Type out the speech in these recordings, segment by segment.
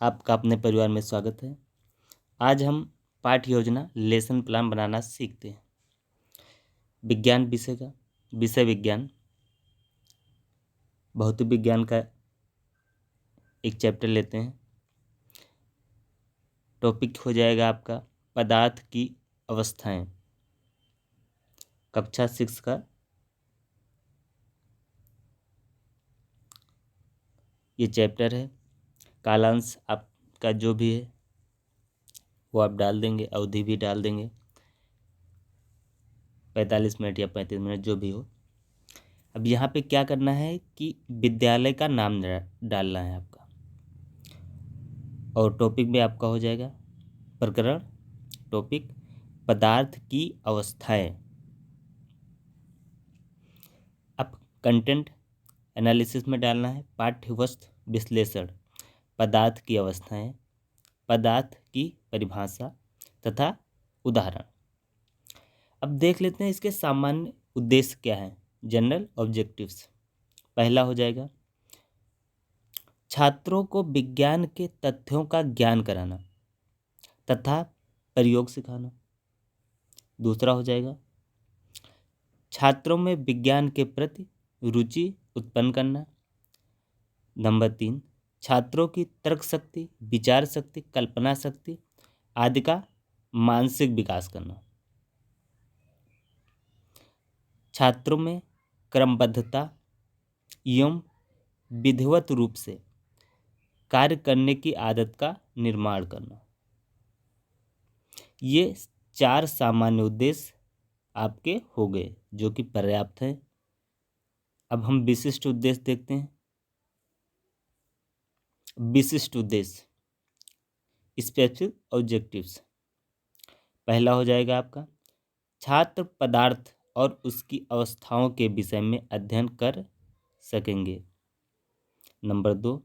आपका अपने परिवार में स्वागत है। आज हम पाठ्य योजना लेसन प्लान बनाना सीखते हैं। विज्ञान विषय विज्ञान भौतिक विज्ञान का एक चैप्टर लेते हैं। टॉपिक हो जाएगा आपका पदार्थ की अवस्थाएं। कक्षा 6 का ये चैप्टर है। कालांश आपका जो भी है वो आप डाल देंगे, अवधि भी डाल देंगे, 45 मिनट या 35 मिनट जो भी हो। अब यहाँ पे क्या करना है कि विद्यालय का नाम डालना है आपका, और टॉपिक में आपका हो जाएगा प्रकरण टॉपिक पदार्थ की अवस्थाएं। अब कंटेंट एनालिसिस में डालना है पाठ्यवस्तु विश्लेषण, पदार्थ की अवस्थाएं, पदार्थ की परिभाषा तथा उदाहरण। अब देख लेते हैं इसके सामान्य उद्देश्य क्या है, जनरल ऑब्जेक्टिव्स। पहला हो जाएगा छात्रों को विज्ञान के तथ्यों का ज्ञान कराना तथा प्रयोग सिखाना। दूसरा हो जाएगा छात्रों में विज्ञान के प्रति रुचि उत्पन्न करना। नंबर 3, छात्रों की तर्क शक्ति, विचार शक्ति, कल्पना शक्ति आदि का मानसिक विकास करना। छात्रों में क्रमबद्धता एवं विधिवत रूप से कार्य करने की आदत का निर्माण करना। ये 4 सामान्य उद्देश्य आपके हो गए, जो कि पर्याप्त है। अब हम विशिष्ट उद्देश्य देखते हैं। विशिष्ट उद्देश्य स्पेसिफिक ऑब्जेक्टिव्स। पहला हो जाएगा आपका छात्र पदार्थ और उसकी अवस्थाओं के विषय में अध्ययन कर सकेंगे। नंबर 2,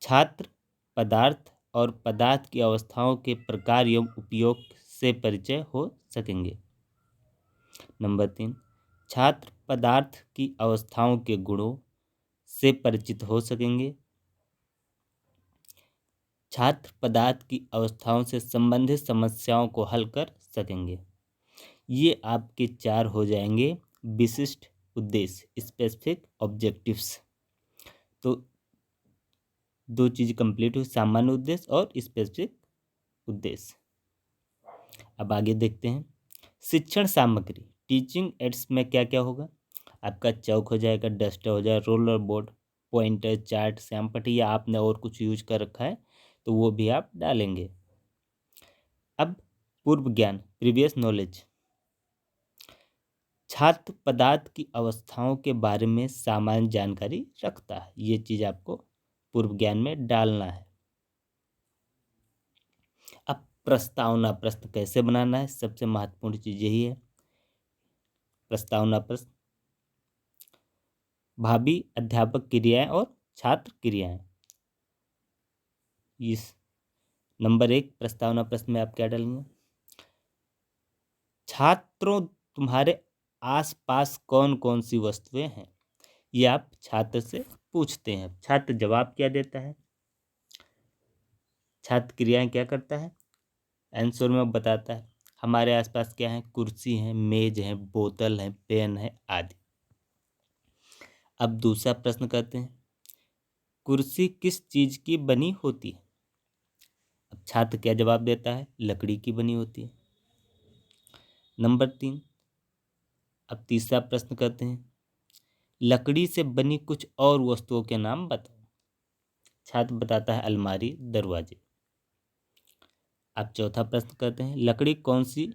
छात्र पदार्थ और पदार्थ की अवस्थाओं के प्रकार एवं उपयोग से परिचय हो सकेंगे। नंबर 3, छात्र पदार्थ की अवस्थाओं के गुणों से परिचित हो सकेंगे। छात्र पदार्थ की अवस्थाओं से संबंधित समस्याओं को हल कर सकेंगे। ये आपके 4 हो जाएंगे विशिष्ट उद्देश्य स्पेसिफिक ऑब्जेक्टिव्स। तो 2 चीज़ कंप्लीट हुई, सामान्य उद्देश्य और स्पेसिफिक उद्देश्य। अब आगे देखते हैं शिक्षण सामग्री। टीचिंग एड्स में क्या क्या होगा, आपका चौक हो जाएगा, डस्टर हो जाएगा, रोलर बोर्ड, पॉइंटर, चार्ट, श्यामपट्टी, या आपने और कुछ यूज कर रखा है तो वो भी आप डालेंगे। अब पूर्व ज्ञान प्रीवियस नॉलेज। छात्र पदार्थ की अवस्थाओं के बारे में सामान्य जानकारी रखता है, ये चीज़ आपको पूर्व ज्ञान में डालना है। अब प्रस्तावना प्रश्न कैसे बनाना है, सबसे महत्वपूर्ण चीज़ यही है। प्रस्तावना प्रश्न भावी अध्यापक क्रियाएं और छात्र क्रियाएं। इस नंबर 1 प्रस्तावना प्रश्न में आप क्या डालेंगे, छात्रों तुम्हारे आसपास कौन कौन सी वस्तुएं हैं, ये आप छात्र से पूछते हैं। छात्र जवाब क्या देता है, छात्र क्रियाएं क्या करता है, आंसर में बताता है हमारे आसपास क्या है, कुर्सी है, मेज है, बोतल है, पेन है आदि। अब दूसरा प्रश्न करते हैं कुर्सी किस चीज की बनी होती है। अब छात्र क्या जवाब देता है, लकड़ी की बनी होती है। नंबर 3, अब तीसरा प्रश्न करते हैं लकड़ी से बनी कुछ और वस्तुओं के नाम बताओ। छात्र बताता है अलमारी, दरवाजे। अब चौथा प्रश्न करते हैं लकड़ी कौन सी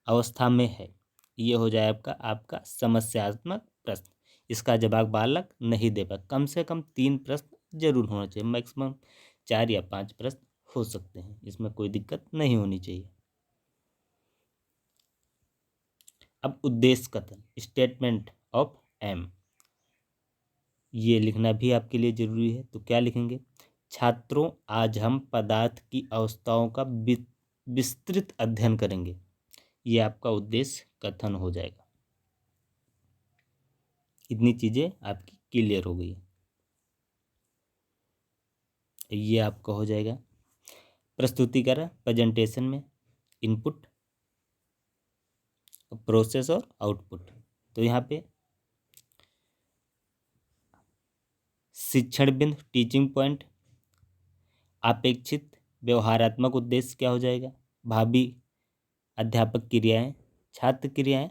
अवस्था में है। ये हो जाए आपका समस्यात्मक प्रश्न। इसका जवाब बालक नहीं दे पाए। कम से कम 3 प्रश्न जरूर होना चाहिए, मैक्सिमम 4 या 5 प्रश्न हो सकते हैं, इसमें कोई दिक्कत नहीं होनी चाहिए। अब उद्देश्य कथन स्टेटमेंट ऑफ एम, ये लिखना भी आपके लिए जरूरी है। तो क्या लिखेंगे, छात्रों आज हम पदार्थ की अवस्थाओं का विस्तृत अध्ययन करेंगे। ये आपका उद्देश्य कथन हो जाएगा। इतनी चीजें आपकी क्लियर हो गई। ये आपका हो जाएगा प्रस्तुतिकरण, प्रेजेंटेशन में इनपुट, प्रोसेस और आउटपुट। तो यहाँ पे शिक्षण बिंदु, टीचिंग पॉइंट, अपेक्षित व्यवहारात्मक उद्देश्य क्या हो जाएगा, भावी अध्यापक क्रियाएं, छात्र क्रियाएं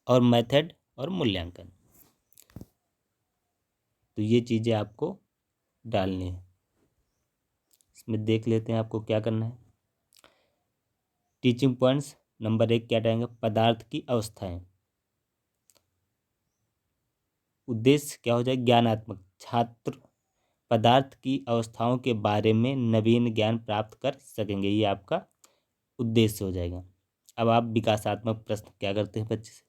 और मेथड और मूल्यांकन। तो ये चीज़ें आपको डालनी है। इसमें देख लेते हैं आपको क्या करना है। टीचिंग पॉइंट्स नंबर 1 क्या डालेंगे, पदार्थ की अवस्थाएं। उद्देश्य क्या हो जाए, ज्ञानात्मक, छात्र पदार्थ की अवस्थाओं के बारे में नवीन ज्ञान प्राप्त कर सकेंगे, ये आपका उद्देश्य हो जाएगा। अब आप विकासात्मक प्रश्न क्या करते हैं बच्चे से,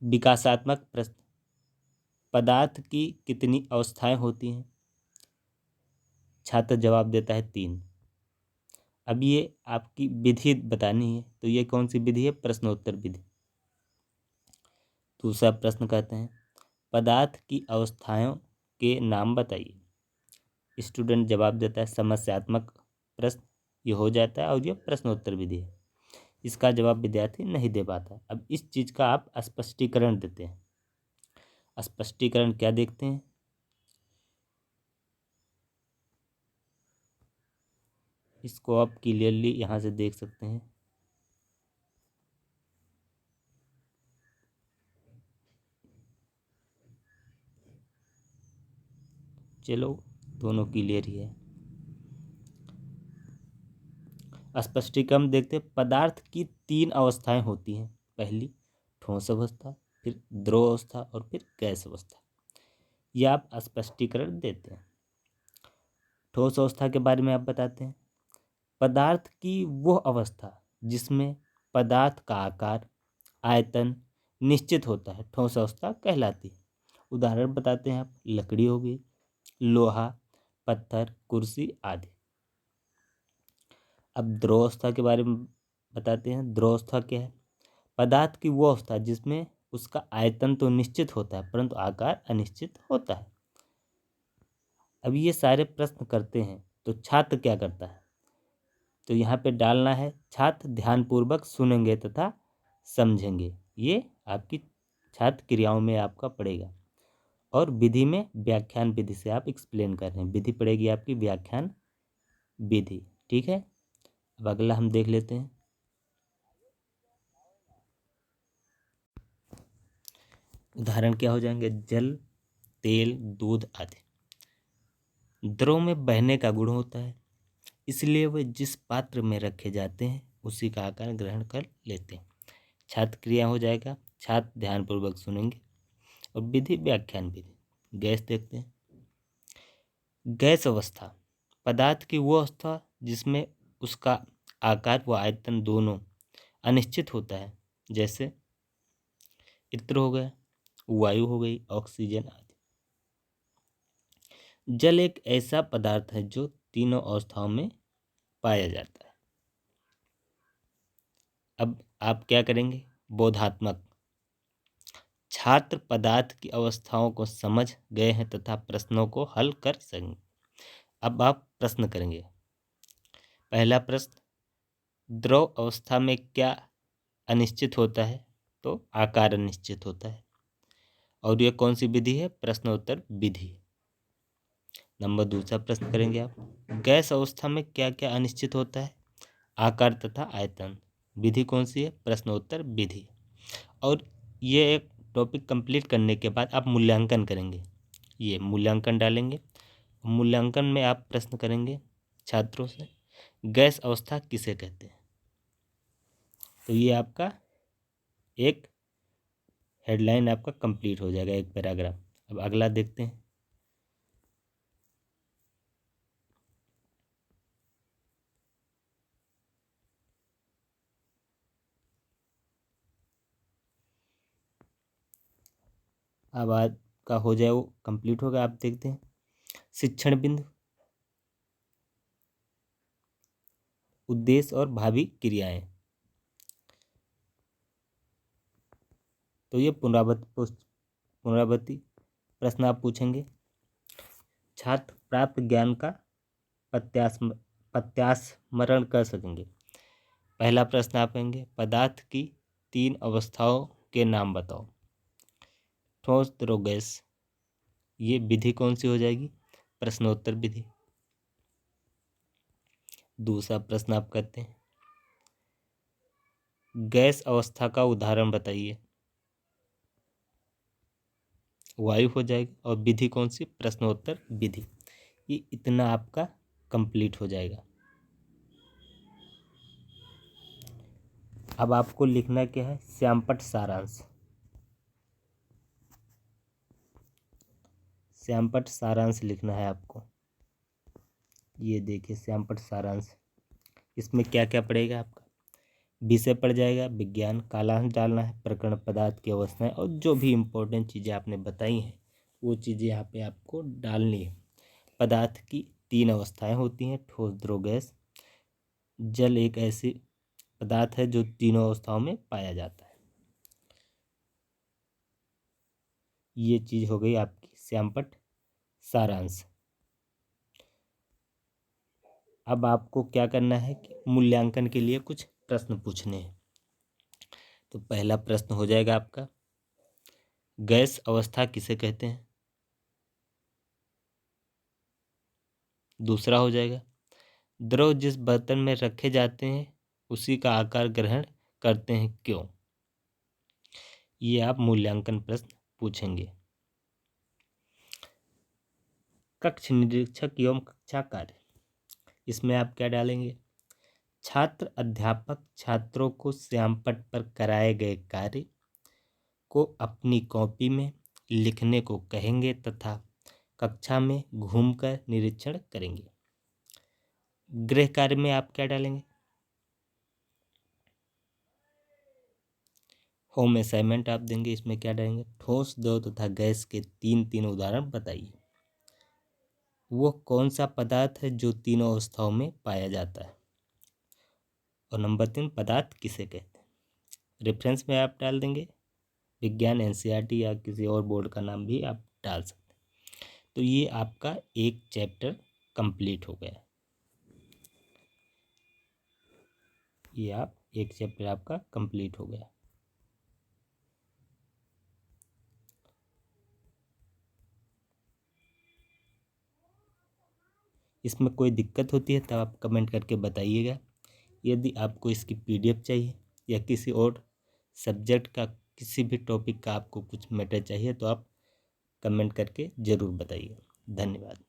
विकासात्मक प्रश्न, पदार्थ की कितनी अवस्थाएं होती हैं, छात्र जवाब देता है 3। अब ये आपकी विधि बतानी है, तो ये कौन सी विधि है, प्रश्नोत्तर विधि। दूसरा प्रश्न कहते हैं पदार्थ की अवस्थाओं के नाम बताइए। स्टूडेंट जवाब देता है समस्यात्मक प्रश्न, ये हो जाता है और ये प्रश्नोत्तर विधि है। इसका जवाब विद्यार्थी नहीं दे पाता। अब इस चीज़ का आप स्पष्टीकरण देते हैं। स्पष्टीकरण क्या देखते हैं, इसको आप क्लियरली यहाँ से देख सकते हैं। चलो दोनों क्लियर ही है। स्पष्टीकरण देखते हैं, पदार्थ की 3 अवस्थाएं होती हैं, पहली ठोस अवस्था, फिर द्रव अवस्था और फिर गैस अवस्था। यह आप स्पष्टीकरण देते हैं। ठोस अवस्था के बारे में आप बताते हैं, पदार्थ की वह अवस्था जिसमें पदार्थ का आकार, आयतन निश्चित होता है, ठोस अवस्था कहलाती है। उदाहरण बताते हैं आप, लकड़ी हो गई, लोहा, पत्थर, कुर्सी आदि। अब द्रव अवस्था के बारे में बताते हैं। द्रव अवस्था क्या है, पदार्थ की वो अवस्था जिसमें उसका आयतन तो निश्चित होता है परंतु आकार अनिश्चित होता है। अब ये सारे प्रश्न करते हैं तो छात्र क्या करता है, तो यहाँ पे डालना है छात्र ध्यानपूर्वक सुनेंगे तथा समझेंगे। ये आपकी छात्र क्रियाओं में आपका पड़ेगा। और विधि में व्याख्यान विधि से आप एक्सप्लेन कर रहे हैं, विधि पड़ेगी आपकी व्याख्यान विधि। ठीक है, अब अगला हम देख लेते हैं। उदाहरण क्या हो जाएंगे, जल, तेल, दूध आदि। द्रव में बहने का गुण होता है, इसलिए वे जिस पात्र में रखे जाते हैं उसी का आकार ग्रहण कर लेते हैं। छात्र क्रिया हो जाएगा, छात्र ध्यानपूर्वक सुनेंगे। और विधि व्याख्यान विधि। गैस देखते हैं। गैस अवस्था, पदार्थ की वो अवस्था जिसमें उसका आकार व आयतन दोनों अनिश्चित होता है, जैसे इत्र हो गया, वायु हो गई, ऑक्सीजन आदि। जल एक ऐसा पदार्थ है जो तीनों अवस्थाओं में पाया जाता है। अब आप क्या करेंगे, बोधात्मक, छात्र पदार्थ की अवस्थाओं को समझ गए हैं तथा प्रश्नों को हल कर सकेंगे। अब आप प्रश्न करेंगे। पहला प्रश्न, द्रव अवस्था में क्या अनिश्चित होता है, तो आकार अनिश्चित होता है। और यह कौन सी विधि है, प्रश्नोत्तर विधि। नंबर दूसरा प्रश्न करेंगे आप, गैस अवस्था में क्या क्या अनिश्चित होता है, आकार तथा आयतन। विधि कौन सी है, प्रश्नोत्तर विधि। और ये एक टॉपिक कंप्लीट करने के बाद आप मूल्यांकन करेंगे, ये मूल्यांकन डालेंगे। मूल्यांकन में आप प्रश्न करेंगे छात्रों से, गैस अवस्था किसे कहते हैं। तो ये आपका एक हेडलाइन आपका कंप्लीट हो जाएगा, एक पैराग्राफ। अब अगला देखते हैं। अब आज का हो जाए वो कंप्लीट होगा। आप देखते हैं शिक्षण बिंदु, उद्देश्य और भावी क्रियाएं। तो ये पुनरावृत्ति प्रश्न आप पूछेंगे। छात्र प्राप्त ज्ञान का प्रत्यास्मरण कर सकेंगे। पहला प्रश्न आप कहेंगे पदार्थ की 3 अवस्थाओं के नाम बताओ। ठोस, द्रव, गैस। ये विधि कौन सी हो जाएगी? प्रश्नोत्तर विधि। दूसरा प्रश्न आप कहते हैं गैस अवस्था का उदाहरण बताइए। वायु हो जाएगी। और विधि कौन सी? प्रश्नोत्तर विधि। ये इतना आपका कंप्लीट हो जाएगा। अब आपको लिखना क्या है? श्यामपट्ट सारांश। श्यामपट्ट सारांश लिखना है आपको। ये देखिए श्यामपट्ट सारांश। इसमें क्या क्या पड़ेगा आपका? विषय पड़ जाएगा विज्ञान, कालांश डालना है, प्रकरण पदार्थ की अवस्थाएं, और जो भी इम्पोर्टेंट चीज़ें आपने बताई हैं वो चीज़ें यहाँ पे आपको डालनी है। पदार्थ की 3 अवस्थाएं होती हैं, ठोस, द्रव, गैस। जल एक ऐसी पदार्थ है जो तीनों अवस्थाओं में पाया जाता है। ये चीज़ हो गई आपकी श्यामपट्ट सारांश। अब आपको क्या करना है कि मूल्यांकन के लिए कुछ प्रश्न पूछने हैं। तो पहला प्रश्न हो जाएगा आपका गैस अवस्था किसे कहते हैं। दूसरा हो जाएगा द्रव जिस बर्तन में रखे जाते हैं उसी का आकार ग्रहण करते हैं क्यों। ये आप मूल्यांकन प्रश्न पूछेंगे। कक्ष निरीक्षक एवं कक्षा कार्य, इसमें आप क्या डालेंगे? छात्र अध्यापक छात्रों को श्यामपट्ट पर कराए गए कार्य को अपनी कॉपी में लिखने को कहेंगे तथा कक्षा में घूमकर निरीक्षण करेंगे। गृह कार्य में आप क्या डालेंगे? होम असाइनमेंट आप देंगे। इसमें क्या डालेंगे? ठोस, द्रव तथा गैस के 3 उदाहरण बताइए। वो कौन सा पदार्थ है जो तीनों अवस्थाओं में पाया जाता है। और नंबर 3 पदार्थ किसे कहते हैं। रेफरेंस में आप डाल देंगे विज्ञान, एनसीईआरटी या किसी और बोर्ड का नाम भी आप डाल सकते हैं। तो ये आपका एक चैप्टर कंप्लीट हो गया। ये आप एक चैप्टर आपका कंप्लीट हो गया। इसमें कोई दिक्कत होती है तो आप कमेंट करके बताइएगा। यदि आपको इसकी पीडीएफ चाहिए या किसी और सब्जेक्ट का किसी भी टॉपिक का आपको कुछ मैटर चाहिए तो आप कमेंट करके ज़रूर बताइए। धन्यवाद।